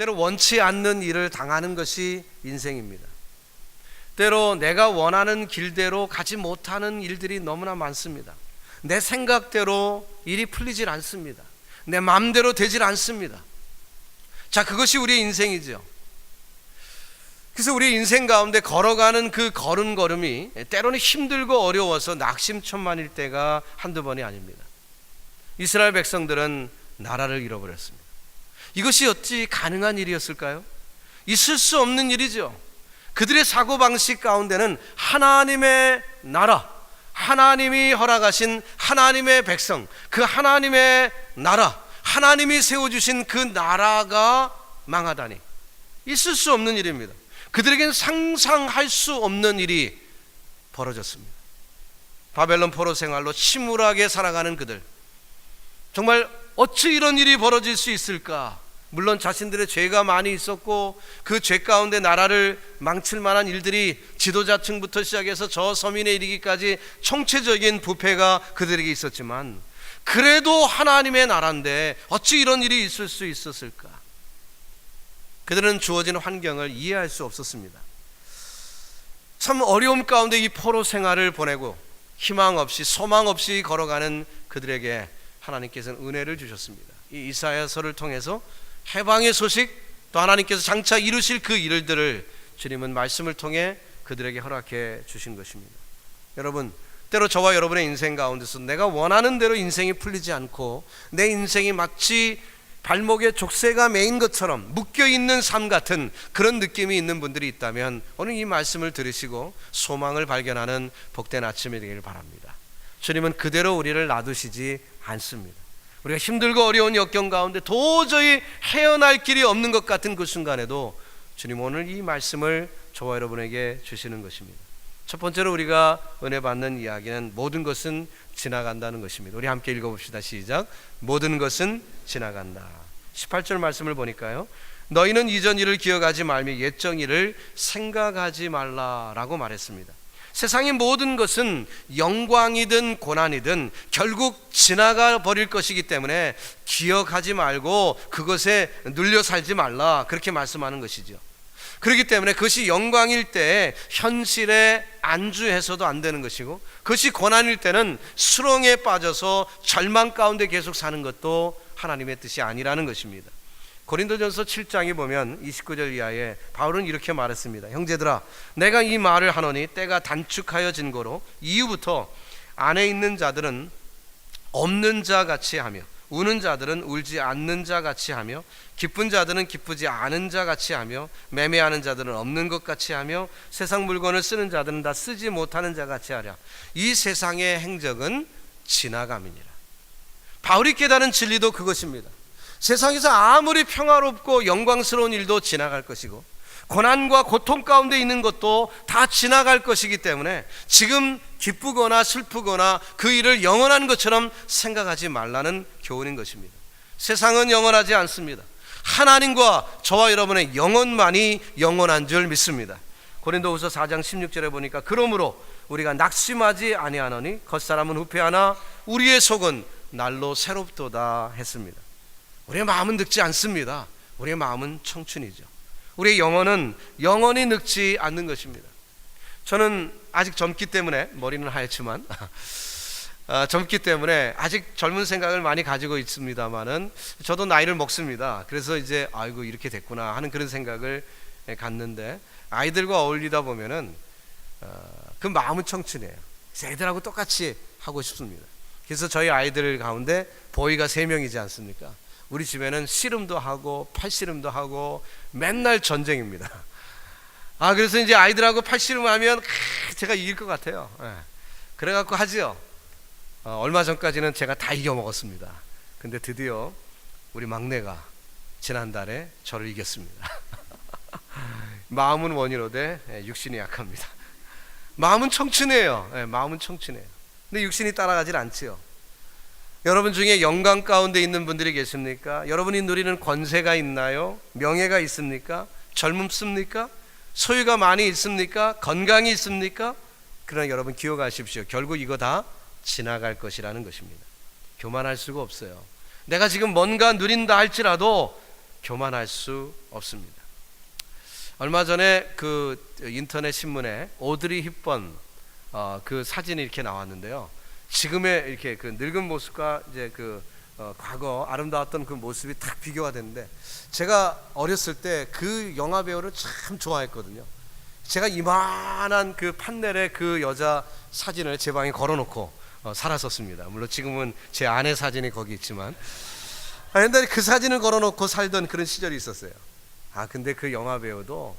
때로 원치 않는 일을 당하는 것이 인생입니다. 때로 내가 원하는 길대로 가지 못하는 일들이 너무나 많습니다. 내 생각대로 일이 풀리질 않습니다. 내 마음대로 되질 않습니다. 자, 그것이 우리의 인생이죠. 그래서 우리 인생 가운데 걸어가는 그 걸음걸음이 때로는 힘들고 어려워서 낙심천만일 때가 한두 번이 아닙니다. 이스라엘 백성들은 나라를 잃어버렸습니다. 이것이 어찌 가능한 일이었을까요? 있을 수 없는 일이죠. 그들의 사고방식 가운데는 하나님의 나라, 하나님이 허락하신 하나님의 백성, 그 하나님의 나라, 하나님이 세워주신 그 나라가 망하다니 있을 수 없는 일입니다. 그들에겐 상상할 수 없는 일이 벌어졌습니다. 바벨론 포로 생활로 침울하게 살아가는 그들, 정말 어찌 이런 일이 벌어질 수 있을까? 물론 자신들의 죄가 많이 있었고 그 죄 가운데 나라를 망칠 만한 일들이 지도자층부터 시작해서 저 서민에 이르기까지 총체적인 부패가 그들에게 있었지만 그래도 하나님의 나라인데 어찌 이런 일이 있을 수 있었을까? 그들은 주어진 환경을 이해할 수 없었습니다. 참 어려움 가운데 이 포로 생활을 보내고 희망 없이 소망 없이 걸어가는 그들에게 하나님께서는 은혜를 주셨습니다. 이 이사야서를 통해서 해방의 소식, 또 하나님께서 장차 이루실 그 일들을 주님은 말씀을 통해 그들에게 허락해 주신 것입니다. 여러분, 때로 저와 여러분의 인생 가운데서 내가 원하는 대로 인생이 풀리지 않고 내 인생이 마치 발목에 족쇄가 매인 것처럼 묶여있는 삶 같은 그런 느낌이 있는 분들이 있다면 오늘 이 말씀을 들으시고 소망을 발견하는 복된 아침이 되기를 바랍니다. 주님은 그대로 우리를 놔두시지 않습니다. 우리가 힘들고 어려운 역경 가운데 도저히 헤어날 길이 없는 것 같은 그 순간에도 주님 오늘 이 말씀을 저와 여러분에게 주시는 것입니다. 첫 번째로 우리가 은혜 받는 이야기는 모든 것은 지나간다는 것입니다. 우리 함께 읽어봅시다. 시작. 모든 것은 지나간다. 18절 말씀을 보니까요, 너희는 이전 일을 기억하지 말며 옛적 일을 생각하지 말라라고 말했습니다. 세상의 모든 것은 영광이든 고난이든 결국 지나가 버릴 것이기 때문에 기억하지 말고 그것에 눌려 살지 말라, 그렇게 말씀하는 것이죠. 그렇기 때문에 그것이 영광일 때 현실에 안주해서도 안 되는 것이고, 그것이 고난일 때는 수렁에 빠져서 절망 가운데 계속 사는 것도 하나님의 뜻이 아니라는 것입니다. 고린도전서 7장에 보면 29절 이하에 바울은 이렇게 말했습니다. 형제들아, 내가 이 말을 하노니 때가 단축하여진 거로 이후부터 안에 있는 자들은 없는 자 같이 하며, 우는 자들은 울지 않는 자 같이 하며, 기쁜 자들은 기쁘지 않은 자 같이 하며, 매매하는 자들은 없는 것 같이 하며, 세상 물건을 쓰는 자들은 다 쓰지 못하는 자 같이 하랴. 이 세상의 행적은 지나감이니라. 바울이 깨달은 진리도 그것입니다. 세상에서 아무리 평화롭고 영광스러운 일도 지나갈 것이고 고난과 고통 가운데 있는 것도 다 지나갈 것이기 때문에 지금 기쁘거나 슬프거나 그 일을 영원한 것처럼 생각하지 말라는 교훈인 것입니다. 세상은 영원하지 않습니다. 하나님과 저와 여러분의 영혼만이 영원한 줄 믿습니다. 고린도후서 4장 16절에 보니까 그러므로 우리가 낙심하지 아니하노니 겉사람은 후패하나 우리의 속은 날로 새롭도다 했습니다. 우리의 마음은 늙지 않습니다. 우리의 마음은 청춘이죠. 우리의 영혼은 영원히 늙지 않는 것입니다. 저는 아직 젊기 때문에, 머리는 하얗지만 젊기 때문에 아직 젊은 생각을 많이 가지고 있습니다만은 저도 나이를 먹습니다. 그래서 이제 아이고 이렇게 됐구나 하는 그런 생각을 갖는데, 아이들과 어울리다 보면은 그 마음은 청춘이에요. 그래서 애들하고 똑같이 하고 싶습니다. 그래서 저희 아이들 가운데 보이가 3명이지 않습니까? 우리 집에는 씨름도 하고 팔씨름도 하고 맨날 전쟁입니다. 그래서 이제 아이들하고 팔씨름하면 제가 이길 것 같아요. 그래갖고 하죠. 얼마 전까지는 제가 다 이겨먹었습니다. 근데 드디어 우리 막내가 지난달에 저를 이겼습니다. 마음은 원이로되 육신이 약합니다. 마음은 청춘이에요. 마음은 청춘이에요. 근데 육신이 따라가질 않지요. 여러분 중에 영광 가운데 있는 분들이 계십니까? 여러분이 누리는 권세가 있나요? 명예가 있습니까? 젊습니까? 소유가 많이 있습니까? 건강이 있습니까? 그러나 여러분 기억하십시오. 결국 이거 다 지나갈 것이라는 것입니다. 교만할 수가 없어요. 내가 지금 뭔가 누린다 할지라도 교만할 수 없습니다. 얼마 전에 그 인터넷 신문에 오드리 헵번 그 사진이 이렇게 나왔는데요. 지금의 이렇게 그 늙은 모습과 이제 과거 아름다웠던 그 모습이 딱 비교가 되는데, 제가 어렸을 때 그 영화 배우를 참 좋아했거든요. 제가 이만한 그 판넬에 그 여자 사진을 제 방에 걸어놓고 살았었습니다. 물론 지금은 제 아내 사진이 거기 있지만, 옛날에 그 사진을 걸어놓고 살던 그런 시절이 있었어요. 근데 그 영화 배우도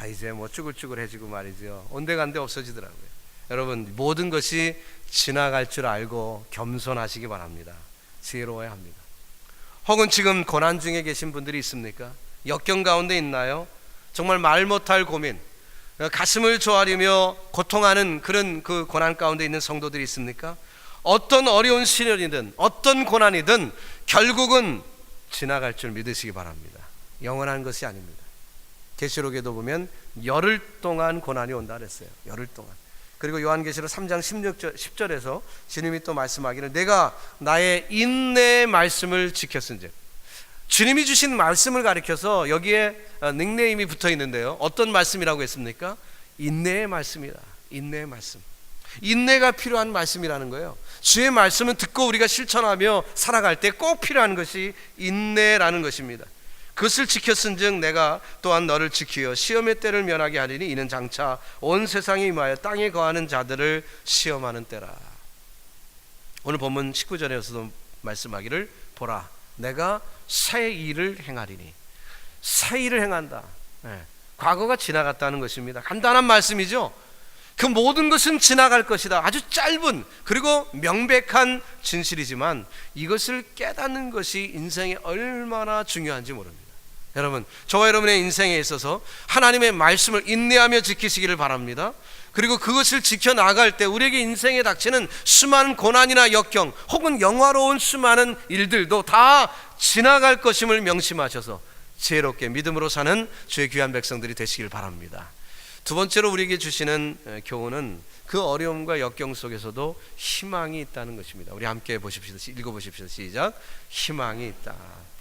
이제 뭐 쭈글쭈글해지고 말이죠. 온데간데 없어지더라고요. 여러분, 모든 것이 지나갈 줄 알고 겸손하시기 바랍니다. 지혜로워야 합니다. 혹은 지금 고난 중에 계신 분들이 있습니까? 역경 가운데 있나요? 정말 말 못할 고민, 가슴을 조아리며 고통하는 그런 그 고난 가운데 있는 성도들이 있습니까? 어떤 어려운 시련이든 어떤 고난이든 결국은 지나갈 줄 믿으시기 바랍니다. 영원한 것이 아닙니다. 계시록에도 보면 열흘 동안 고난이 온다 그랬어요. 열흘 동안. 그리고 요한계시록 3장 10절에서 주님이 또 말씀하기를 내가 나의 인내의 말씀을 지켰은즉, 주님이 주신 말씀을 가리켜서 여기에 닉네임이 붙어 있는데요. 어떤 말씀이라고 했습니까? 인내의 말씀이다. 인내의 말씀. 인내가 필요한 말씀이라는 거예요. 주의 말씀은 듣고 우리가 실천하며 살아갈 때 꼭 필요한 것이 인내라는 것입니다. 그것을 지켰은즉 내가 또한 너를 지키어 시험의 때를 면하게 하리니 이는 장차 온 세상에 임하여 땅에 거하는 자들을 시험하는 때라. 오늘 본문 19절에서도 말씀하기를 보라 내가 새 일을 행하리니. 새 일을 행한다. 과거가 지나갔다는 것입니다. 간단한 말씀이죠. 그 모든 것은 지나갈 것이다. 아주 짧은 그리고 명백한 진실이지만 이것을 깨닫는 것이 인생에 얼마나 중요한지 모릅니다. 여러분, 저와 여러분의 인생에 있어서 하나님의 말씀을 인내하며 지키시기를 바랍니다. 그리고 그것을 지켜나갈 때 우리에게 인생에 닥치는 수많은 고난이나 역경 혹은 영화로운 수많은 일들도 다 지나갈 것임을 명심하셔서 지혜롭게 믿음으로 사는 주의 귀한 백성들이 되시길 바랍니다. 두 번째로 우리에게 주시는 교훈은 그 어려움과 역경 속에서도 희망이 있다는 것입니다. 우리 함께 보십시오. 읽어보십시오. 시작. 희망이 있다.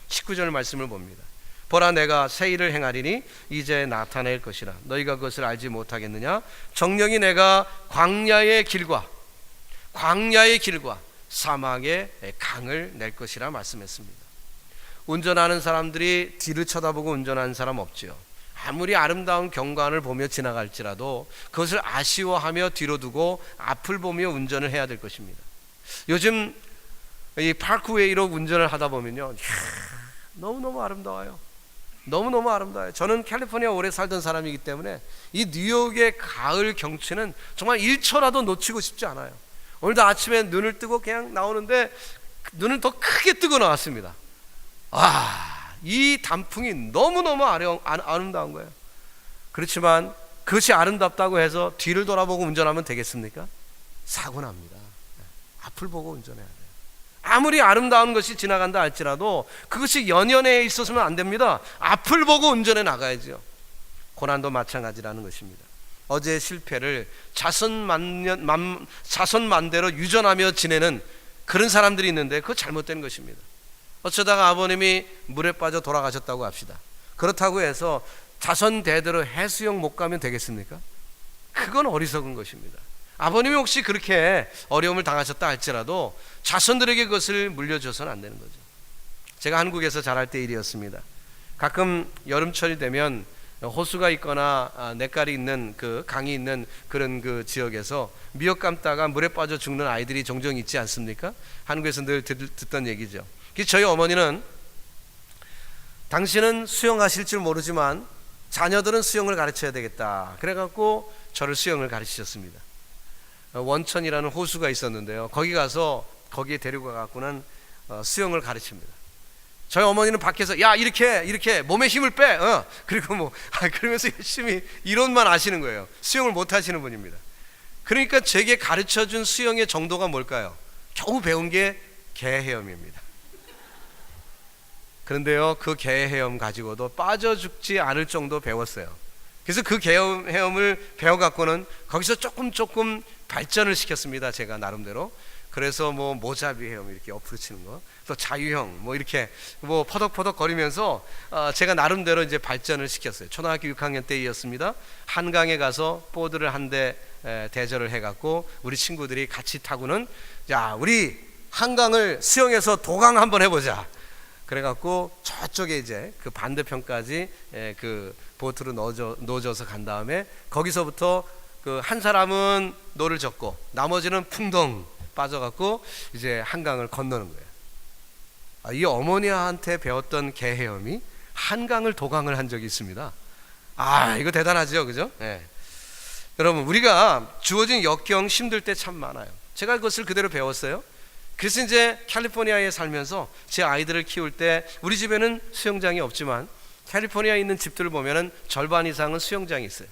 19절 말씀을 봅니다. 보라 내가 새 일을 행하리니 이제 나타낼 것이라 너희가 그것을 알지 못하겠느냐. 정령이 내가 광야의 길과 사막의 강을 낼 것이라 말씀했습니다. 운전하는 사람들이 뒤를 쳐다보고 운전하는 사람 없지요. 아무리 아름다운 경관을 보며 지나갈지라도 그것을 아쉬워하며 뒤로 두고 앞을 보며 운전을 해야 될 것입니다. 요즘 이 파크웨이로 운전을 하다 보면요, 너무너무 아름다워요. 너무너무 아름다워요. 저는 캘리포니아 오래 살던 사람이기 때문에 이 뉴욕의 가을 경치는 정말 1초라도 놓치고 싶지 않아요. 오늘도 아침에 눈을 뜨고 그냥 나오는데 눈을 더 크게 뜨고 나왔습니다. 이 단풍이 너무너무 아름다운 거예요. 그렇지만 그것이 아름답다고 해서 뒤를 돌아보고 운전하면 되겠습니까? 사고 납니다. 앞을 보고 운전해야 돼요. 아무리 아름다운 것이 지나간다 할지라도 그것이 연연해 있어서는 안 됩니다. 앞을 보고 운전해 나가야죠. 고난도 마찬가지라는 것입니다. 어제의 실패를 자선만대로 유전하며 지내는 그런 사람들이 있는데 그거 잘못된 것입니다. 어쩌다가 아버님이 물에 빠져 돌아가셨다고 합시다. 그렇다고 해서 자선대대로 해수욕 못 가면 되겠습니까? 그건 어리석은 것입니다. 아버님이 혹시 그렇게 어려움을 당하셨다 할지라도 자손들에게 그것을 물려줘서는 안 되는 거죠. 제가 한국에서 자랄 때 일이었습니다. 가끔 여름철이 되면 호수가 있거나 냇가리 있는 그 강이 있는 그런 그 지역에서 미역 감다가 물에 빠져 죽는 아이들이 종종 있지 않습니까? 한국에서 늘 듣던 얘기죠. 그래서 저희 어머니는 당신은 수영하실 줄 모르지만 자녀들은 수영을 가르쳐야 되겠다. 그래갖고 저를 수영을 가르치셨습니다. 원천이라는 호수가 있었는데요. 거기 가서 거기에 데리고 가갖고는 수영을 가르칩니다. 저희 어머니는 밖에서 야 이렇게 몸에 힘을 빼. 그리고 그러면서 열심히 이론만 아시는 거예요. 수영을 못 하시는 분입니다. 그러니까 제게 가르쳐준 수영의 정도가 뭘까요? 겨우 배운 게 개헤엄입니다. 그런데요, 그 개헤엄 가지고도 빠져 죽지 않을 정도 배웠어요. 그래서 그 개헤엄을 배워갖고는 거기서 조금 발전을 시켰습니다. 제가 나름대로. 그래서 모자비 헤엄 이렇게 옆으로 치는 거, 또 자유형 뭐 이렇게 뭐 퍼덕퍼덕 거리면서 제가 나름대로 이제 발전을 시켰어요. 초등학교 6학년 때이었습니다. 한강에 가서 보드를 한 대 대절을 해갖고 우리 친구들이 같이 타고는 자 우리 한강을 수영해서 도강 한번 해보자. 그래갖고 저쪽에 이제 그 반대편까지 그 보트로 넣어줘서 간 다음에 거기서부터 그 한 사람은 노를 젓고 나머지는 풍덩 빠져갖고 이제 한강을 건너는 거예요. 이 어머니한테 배웠던 개헤엄이 한강을 도강을 한 적이 있습니다. 이거 대단하죠, 그죠? 네. 여러분 우리가 주어진 역경 힘들 때 참 많아요. 제가 그것을 그대로 배웠어요. 그래서 이제 캘리포니아에 살면서 제 아이들을 키울 때 우리 집에는 수영장이 없지만 캘리포니아에 있는 집들을 보면은 절반 이상은 수영장이 있어요.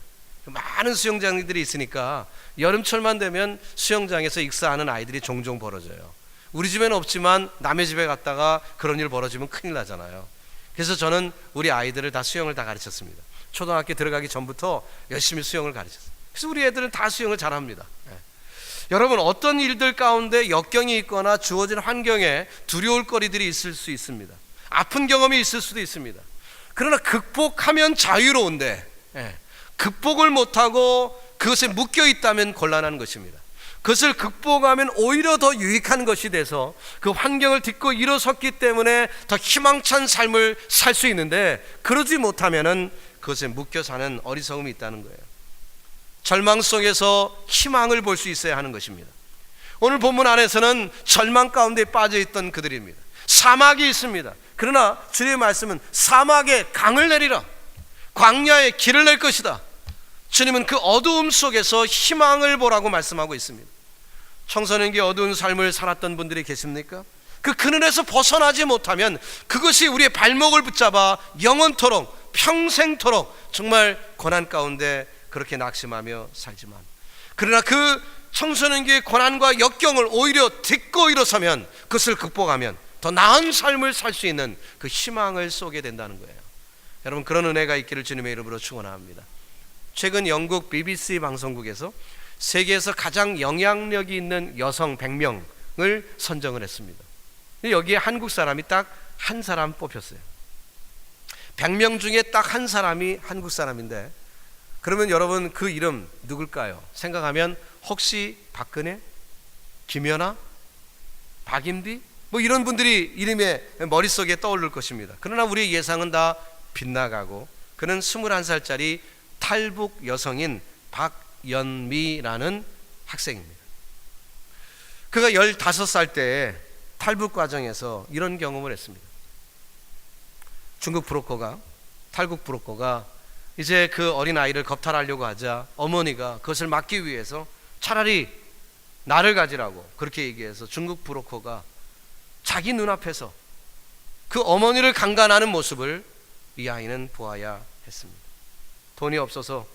많은 수영장들이 있으니까 여름철만 되면 수영장에서 익사하는 아이들이 종종 벌어져요. 우리 집에는 없지만 남의 집에 갔다가 그런 일 벌어지면 큰일 나잖아요. 그래서 저는 우리 아이들을 다 수영을 다 가르쳤습니다. 초등학교 들어가기 전부터 열심히 수영을 가르쳤어요. 그래서 우리 애들은 다 수영을 잘합니다. 여러분 어떤 일들 가운데 역경이 있거나 주어진 환경에 두려울 거리들이 있을 수 있습니다. 아픈 경험이 있을 수도 있습니다. 그러나 극복하면 자유로운데 극복을 못하고 그것에 묶여 있다면 곤란한 것입니다. 그것을 극복하면 오히려 더 유익한 것이 돼서 그 환경을 딛고 일어섰기 때문에 더 희망찬 삶을 살 수 있는데 그러지 못하면은 그것에 묶여 사는 어리석음이 있다는 거예요. 절망 속에서 희망을 볼 수 있어야 하는 것입니다. 오늘 본문 안에서는 절망 가운데 빠져 있던 그들입니다. 사막이 있습니다. 그러나 주님의 말씀은 사막에 강을 내리라, 광야에 길을 낼 것이다. 주님은 그 어두움 속에서 희망을 보라고 말씀하고 있습니다. 청소년기 어두운 삶을 살았던 분들이 계십니까? 그 그늘에서 벗어나지 못하면 그것이 우리의 발목을 붙잡아 영원토록 평생토록 정말 고난 가운데 그렇게 낙심하며 살지만, 그러나 그 청소년기의 고난과 역경을 오히려 딛고 일어서면 그것을 극복하면 더 나은 삶을 살 수 있는 그 희망을 쏘게 된다는 거예요. 여러분 그런 은혜가 있기를 주님의 이름으로 축원합니다. 최근 영국 BBC 방송국에서 세계에서 가장 영향력이 있는 여성 100명을 선정을 했습니다. 여기에 한국 사람이 딱 한 사람 뽑혔어요. 100명 중에 딱 한 사람이 한국 사람인데, 그러면 여러분 그 이름 누굴까요? 생각하면 혹시 박근혜, 김연아, 박인비 뭐 이런 분들이 이름에 머릿속에 떠오를 것입니다. 그러나 우리의 예상은 다 빗나가고 그는 21살짜리 탈북 여성인 박연미라는 학생입니다. 그가 15살 때 탈북 과정에서 이런 경험을 했습니다. 중국 브로커가, 탈북 브로커가 이제 그 어린아이를 겁탈하려고 하자 어머니가 그것을 막기 위해서 차라리 나를 가지라고 그렇게 얘기해서 중국 브로커가 자기 눈앞에서 그 어머니를 강간하는 모습을 이 아이는 보아야 했습니다. 돈이 없어서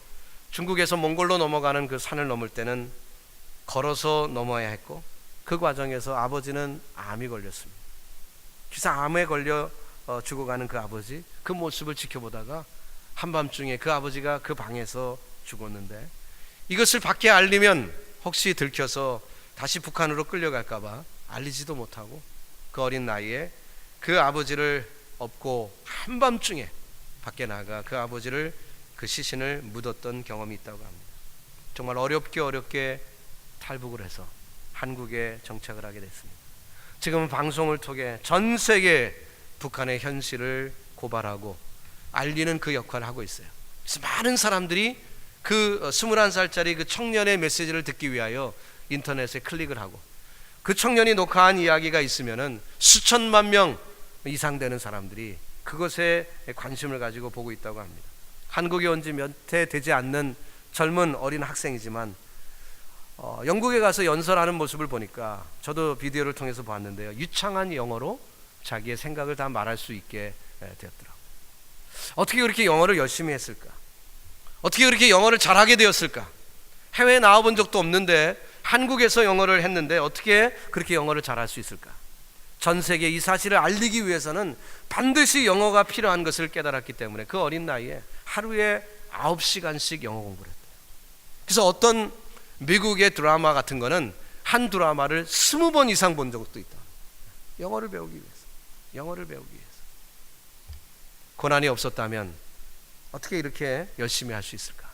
중국에서 몽골로 넘어가는 그 산을 넘을 때는 걸어서 넘어야 했고, 그 과정에서 아버지는 암이 걸렸습니다. 그래서 암에 걸려 죽어가는 그 아버지, 그 모습을 지켜보다가 한밤중에 그 아버지가 그 방에서 죽었는데, 이것을 밖에 알리면 혹시 들켜서 다시 북한으로 끌려갈까봐 알리지도 못하고 그 어린 나이에 그 아버지를 업고 한밤중에 밖에 나가 그 아버지를, 그 시신을 묻었던 경험이 있다고 합니다. 정말 어렵게 탈북을 해서 한국에 정착을 하게 됐습니다. 지금은 방송을 통해 전 세계 북한의 현실을 고발하고 알리는 그 역할을 하고 있어요. 그래서 많은 사람들이 그 21살짜리 그 청년의 메시지를 듣기 위하여 인터넷에 클릭을 하고, 그 청년이 녹화한 이야기가 있으면은 수천만 명 이상 되는 사람들이 그것에 관심을 가지고 보고 있다고 합니다. 한국에 온 지 몇 해 되지 않는 젊은 어린 학생이지만 영국에 가서 연설하는 모습을 보니까 저도 비디오를 통해서 봤는데요, 유창한 영어로 자기의 생각을 다 말할 수 있게 되었더라고요. 어떻게 그렇게 영어를 열심히 했을까? 어떻게 그렇게 영어를 잘하게 되었을까? 해외에 나와본 적도 없는데 한국에서 영어를 했는데 어떻게 그렇게 영어를 잘할 수 있을까? 전 세계에 이 사실을 알리기 위해서는 반드시 영어가 필요한 것을 깨달았기 때문에 그 어린 나이에 하루에 9시간씩 영어 공부를 했대요. 그래서 어떤 미국의 드라마 같은 거는 한 드라마를 20번 이상 본 적도 있다. 영어를 배우기 위해서. 영어를 배우기 위해서. 고난이 없었다면 어떻게 이렇게 열심히 할 수 있을까?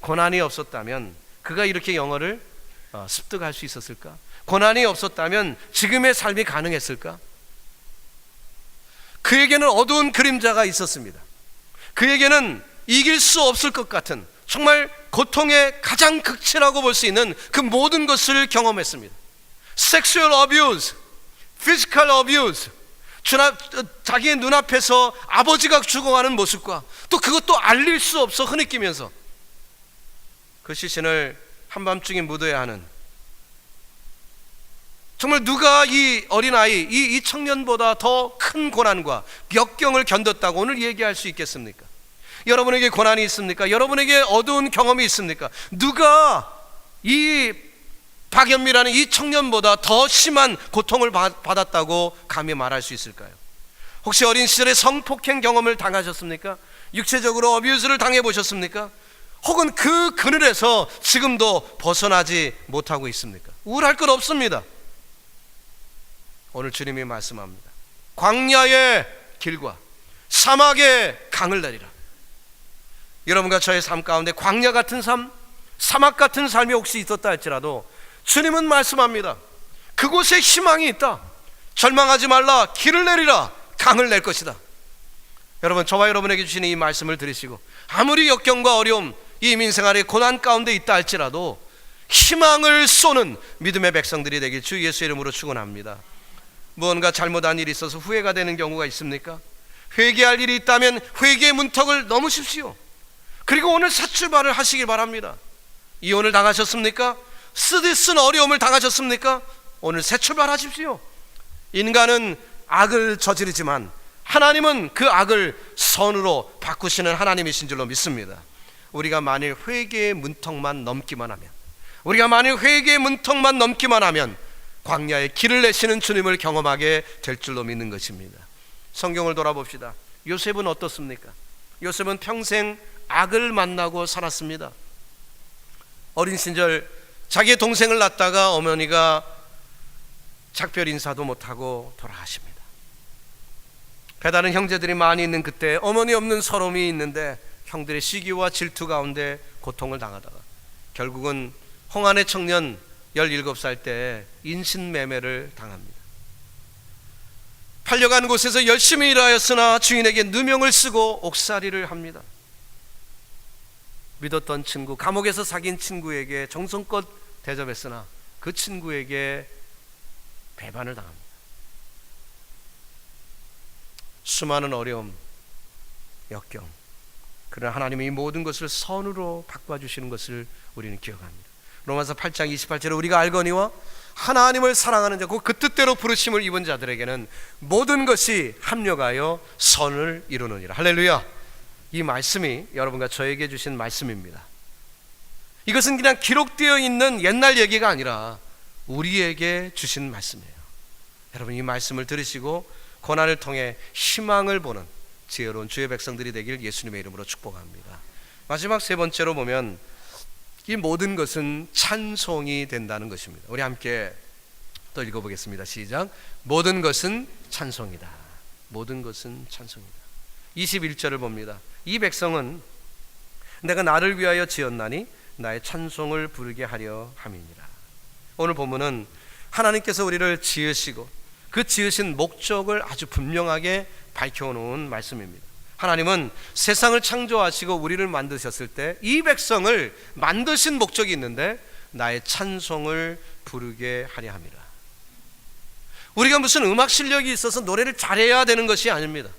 고난이 없었다면 그가 이렇게 영어를 습득할 수 있었을까? 고난이 없었다면 지금의 삶이 가능했을까? 그에게는 어두운 그림자가 있었습니다. 그에게는 이길 수 없을 것 같은 정말 고통의 가장 극치라고 볼 수 있는 그 모든 것을 경험했습니다. Sexual abuse, physical abuse, 자기의 눈앞에서 아버지가 죽어가는 모습과 또 그것도 알릴 수 없어 흐느끼면서 그 시신을 한밤중에 묻어야 하는, 정말 누가 이 어린아이, 이 청년보다 더 큰 고난과 역경을 견뎠다고 오늘 얘기할 수 있겠습니까? 여러분에게 고난이 있습니까? 여러분에게 어두운 경험이 있습니까? 누가 이 박연미라는 이 청년보다 더 심한 고통을 받았다고 감히 말할 수 있을까요? 혹시 어린 시절에 성폭행 경험을 당하셨습니까? 육체적으로 어뷰즈를 당해보셨습니까? 혹은 그 그늘에서 지금도 벗어나지 못하고 있습니까? 우울할 것 없습니다. 오늘 주님이 말씀합니다. 광야의 길과 사막의 강을 내리라. 여러분과 저의 삶 가운데 광야 같은 삶, 사막 같은 삶이 혹시 있었다 할지라도 주님은 말씀합니다. 그곳에 희망이 있다. 절망하지 말라. 길을 내리라. 강을 낼 것이다. 여러분, 저와 여러분에게 주시는 이 말씀을 들으시고 아무리 역경과 어려움, 이 민생활의 고난 가운데 있다 할지라도 희망을 쏘는 믿음의 백성들이 되길 주 예수의 이름으로 축원합니다. 무언가 잘못한 일이 있어서 후회가 되는 경우가 있습니까? 회개할 일이 있다면 회개의 문턱을 넘으십시오. 그리고 오늘 새 출발을 하시길 바랍니다. 이혼을 당하셨습니까? 쓰디쓴 어려움을 당하셨습니까? 오늘 새 출발하십시오. 인간은 악을 저지르지만 하나님은 그 악을 선으로 바꾸시는 하나님이신 줄로 믿습니다. 우리가 만일 회개의 문턱만 넘기만 하면, 우리가 만일 회개의 문턱만 넘기만 하면 광야의 길을 내시는 주님을 경험하게 될 줄로 믿는 것입니다. 성경을 돌아봅시다. 요셉은 어떻습니까? 요셉은 평생 악을 만나고 살았습니다. 어린 시절 자기의 동생을 낳다가 어머니가 작별 인사도 못하고 돌아가십니다. 배다른 형제들이 많이 있는 그때 어머니 없는 서러움이 있는데 형들의 시기와 질투 가운데 고통을 당하다가 결국은 홍안의 청년 17살 때 인신매매를 당합니다. 팔려간 곳에서 열심히 일하였으나 주인에게 누명을 쓰고 옥살이를 합니다. 믿었던 친구, 감옥에서 사귄 친구에게 정성껏 대접했으나 그 친구에게 배반을 당합니다. 수많은 어려움, 역경, 그러나 하나님이 이 모든 것을 선으로 바꿔주시는 것을 우리는 기억합니다. 로마서 8장 28절에 우리가 알거니와 하나님을 사랑하는 자, 그 뜻대로 부르심을 입은 자들에게는 모든 것이 합력하여 선을 이루느니라. 할렐루야. 이 말씀이 여러분과 저에게 주신 말씀입니다. 이것은 그냥 기록되어 있는 옛날 얘기가 아니라 우리에게 주신 말씀이에요. 여러분, 이 말씀을 들으시고 고난을 통해 희망을 보는 지혜로운 주의 백성들이 되길 예수님의 이름으로 축복합니다. 마지막 세 번째로 보면 이 모든 것은 찬송이 된다는 것입니다. 우리 함께 또 읽어보겠습니다. 시작. 모든 것은 찬송이다. 모든 것은 찬송이다. 21절을 봅니다. 이 백성은 내가 나를 위하여 지었나니 나의 찬송을 부르게 하려 함이니라. 오늘 본문은 하나님께서 우리를 지으시고 그 지으신 목적을 아주 분명하게 밝혀놓은 말씀입니다. 하나님은 세상을 창조하시고 우리를 만드셨을 때 이 백성을 만드신 목적이 있는데 나의 찬송을 부르게 하려 함이라. 우리가 무슨 음악 실력이 있어서 노래를 잘해야 되는 것이 아닙니다.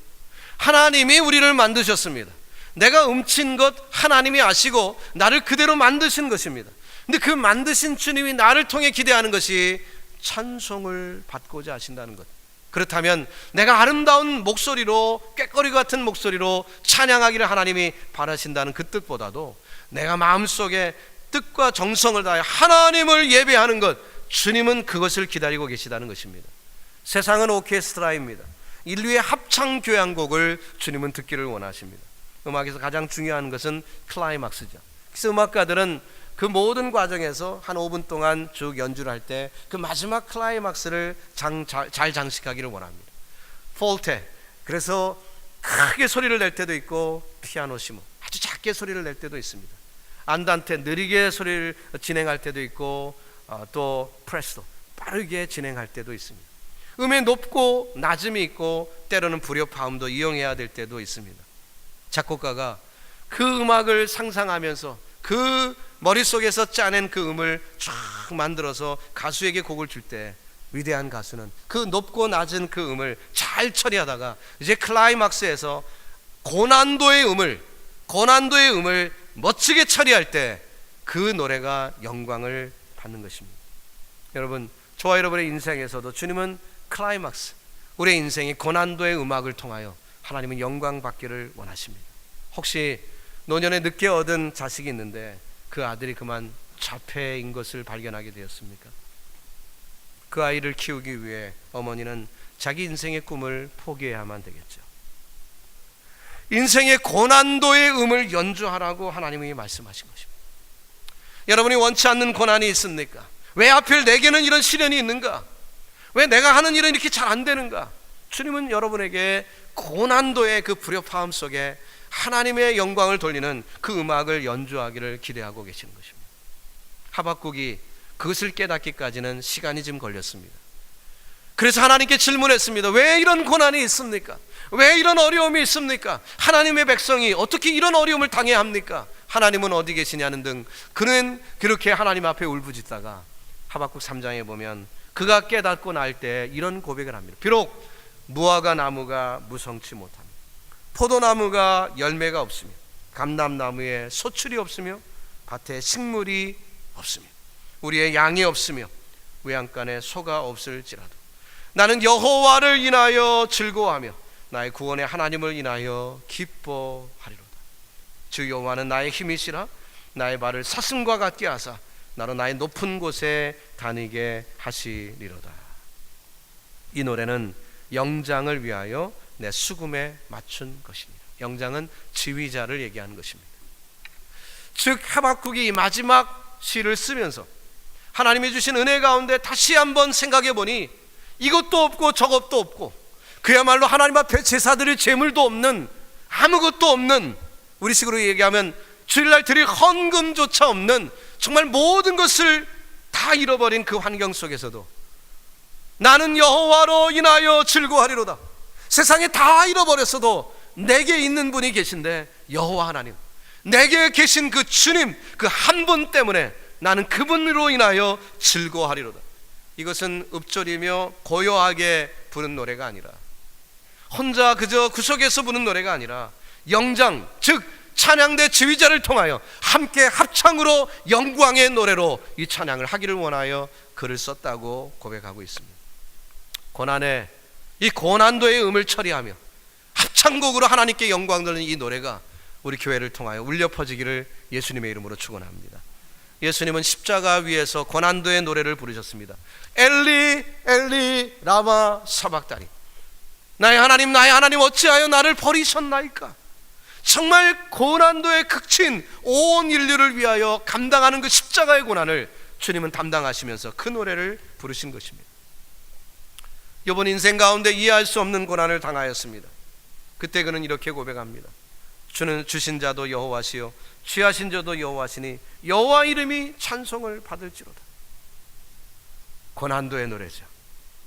하나님이 우리를 만드셨습니다. 내가 음친 것 하나님이 아시고 나를 그대로 만드신 것입니다. 근데 그 만드신 주님이 나를 통해 기대하는 것이 찬송을 받고자 하신다는 것. 그렇다면 내가 아름다운 목소리로, 꾀꼬리 같은 목소리로 찬양하기를 하나님이 바라신다는 그 뜻보다도 내가 마음속에 뜻과 정성을 다해 하나님을 예배하는 것, 주님은 그것을 기다리고 계시다는 것입니다. 세상은 오케스트라입니다. 인류의 합창 교향곡을 주님은 듣기를 원하십니다. 음악에서 가장 중요한 것은 클라이막스죠. 그래서 음악가들은 그 모든 과정에서 한 5분 동안 쭉 연주를 할 때 그 마지막 클라이막스를 잘 장식하기를 원합니다. 폴테, 그래서 크게 소리를 낼 때도 있고, 피아노시모, 아주 작게 소리를 낼 때도 있습니다. 안단테, 느리게 소리를 진행할 때도 있고, 또 프레스토, 빠르게 진행할 때도 있습니다. 음의 높고 낮음이 있고, 때로는 불협화음도 이용해야 될 때도 있습니다. 작곡가가 그 음악을 상상하면서 그 머릿속에서 짜낸 그 음을 쫙 만들어서 가수에게 곡을 줄 때, 위대한 가수는 그 높고 낮은 그 음을 잘 처리하다가 이제 클라이막스에서 고난도의 음을 멋지게 처리할 때 그 노래가 영광을 받는 것입니다. 여러분, 저와 여러분의 인생에서도 주님은 클라이막스, 우리의 인생이 고난도의 음악을 통하여 하나님은 영광 받기를 원하십니다. 혹시 노년에 늦게 얻은 자식이 있는데 그 아들이 그만 자폐인 것을 발견하게 되었습니까? 그 아이를 키우기 위해 어머니는 자기 인생의 꿈을 포기해야만 되겠죠. 인생의 고난도의 음을 연주하라고 하나님이 말씀하신 것입니다. 여러분이 원치 않는 고난이 있습니까? 왜 하필 내게는 이런 시련이 있는가? 왜 내가 하는 일은 이렇게 잘 안 되는가? 주님은 여러분에게 고난도의 그 불협화음 속에 하나님의 영광을 돌리는 그 음악을 연주하기를 기대하고 계시는 것입니다. 하박국이 그것을 깨닫기까지는 시간이 좀 걸렸습니다. 그래서 하나님께 질문했습니다. 왜 이런 고난이 있습니까? 왜 이런 어려움이 있습니까? 하나님의 백성이 어떻게 이런 어려움을 당해야 합니까? 하나님은 어디 계시냐는 등 그는 그렇게 하나님 앞에 울부짖다가 하박국 3장에 보면 그가 깨닫고 날 때 이런 고백을 합니다. 비록 무화과 나무가 무성치 못하며 포도나무가 열매가 없으며 감람나무에 소출이 없으며 밭에 식물이 없으며 우리의 양이 없으며 외양간에 소가 없을지라도 나는 여호와를 인하여 즐거워하며 나의 구원의 하나님을 인하여 기뻐하리로다. 주 여호와는 나의 힘이시라 나의 발을 사슴과 같게 하사 나로 나의 높은 곳에 다니게 하시리로다. 이 노래는 영장을 위하여 내 수금에 맞춘 것입니다. 영장은 지휘자를 얘기하는 것입니다. 즉 하박국이 마지막 시를 쓰면서 하나님이 주신 은혜 가운데 다시 한번 생각해 보니 이것도 없고 저것도 없고 그야말로 하나님 앞에 제사드릴 재물도 없는, 아무것도 없는, 우리식으로 얘기하면 주일날 드릴 헌금조차 없는 정말 모든 것을 다 잃어버린 그 환경 속에서도 나는 여호와로 인하여 즐거워하리로다. 세상에 다 잃어버렸어도 내게 있는 분이 계신데 여호와 하나님, 내게 계신 그 주님, 그 한 분 때문에 나는 그분으로 인하여 즐거워하리로다. 이것은 읊조리며 고요하게 부른 노래가 아니라, 혼자 그저 구석에서 부는 노래가 아니라 영장, 즉 찬양대 지휘자를 통하여 함께 합창으로 영광의 노래로 이 찬양을 하기를 원하여 글을 썼다고 고백하고 있습니다. 고난의 이 고난도의 음을 처리하며 합창곡으로 하나님께 영광 돌리는 이 노래가 우리 교회를 통하여 울려 퍼지기를 예수님의 이름으로 축원합니다. 예수님은 십자가 위에서 고난도의 노래를 부르셨습니다. 엘리 엘리 라마 사박다니, 나의 하나님 어찌하여 나를 버리셨나이까. 정말 고난도의 극치인 온 인류를 위하여 감당하는 그 십자가의 고난을 주님은 담당하시면서 그 노래를 부르신 것입니다. 이번 인생 가운데 이해할 수 없는 고난을 당하였습니다. 그때 그는 이렇게 고백합니다. 주는 주신 자도 여호와시요 취하신 자도 여호와시니 여호와 이름이 찬송을 받을지로다. 고난도의 노래죠.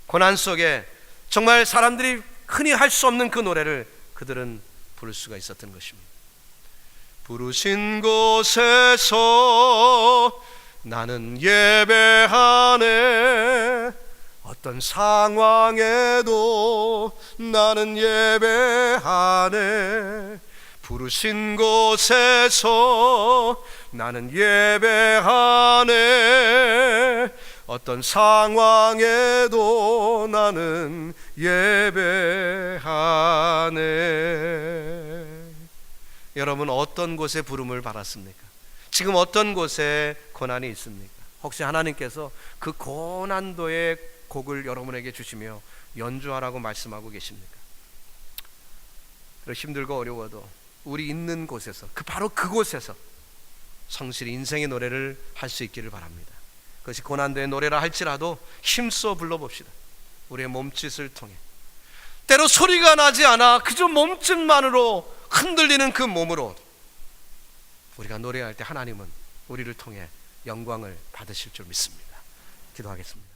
고난 속에 정말 사람들이 흔히 할 수 없는 그 노래를 그들은 부를 수가 있었던 것입니다. 부르신 곳에서 나는 예배하네, 어떤 상황에도 나는 예배하네. 부르신 곳에서 나는 예배하네, 어떤 상황에도 나는 예배하네. 여러분, 어떤 곳에 부름을 받았습니까? 지금 어떤 곳에 고난이 있습니까? 혹시 하나님께서 그 고난도의 곡을 여러분에게 주시며 연주하라고 말씀하고 계십니까? 힘들고 어려워도 우리 있는 곳에서, 바로 그곳에서 성실히 인생의 노래를 할 수 있기를 바랍니다. 그것이 고난도의 노래라 할지라도 힘써 불러봅시다. 우리의 몸짓을 통해 때로 소리가 나지 않아 그저 몸짓만으로 흔들리는 그 몸으로 우리가 노래할 때 하나님은 우리를 통해 영광을 받으실 줄 믿습니다. 기도하겠습니다.